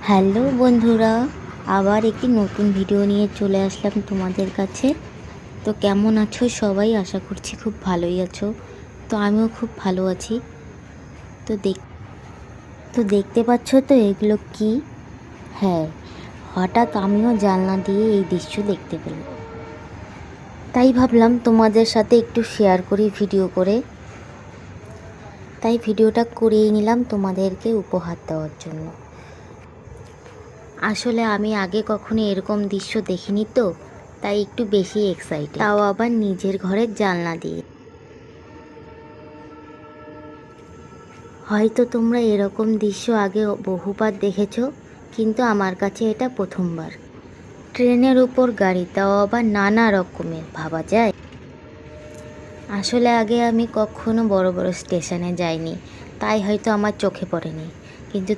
Hello বন্ধুরা, আবার একটি নতুন ভিডিও নিয়ে চলে আসলাম তোমাদের কাছে। তো কেমন আছো সবাই? আশা করছি খুব ভালোই আছো। তো আমিও খুব ভালো আছি। তো দেখতে পাচ্ছ তো এগুলো কি? হ্যাঁ, হঠাৎ আমিও জানলা দিয়ে এই দৃশ্য দেখতে পেলাম, তাই ভাবলাম তোমাদের সাথে একটু শেয়ার করি ভিডিও করে। তাই ভিডিওটা করেই নিলাম তোমাদেরকে উপহার দেওয়ার জন্য। আসলে আমি আগে কখনো এরকম দৃশ্য দেখিনি, তো তাই একটু বেশি এক্সাইটেড, তাও আবার নিজের ঘরের জানলা দিয়ে। হয়তো তোমরা এরকম দৃশ্য আগে বহুবার দেখেছো, কিন্তু আমার কাছে এটা প্রথমবার। ট্রেনের উপর গাড়ি, তাও আবার নানা রকমের, ভাবা যায়? আসলে আগে আমি কখনো বড় বড় স্টেশনে যাইনি, তাই হয়তো আমার চোখে পড়েনি, কিন্তু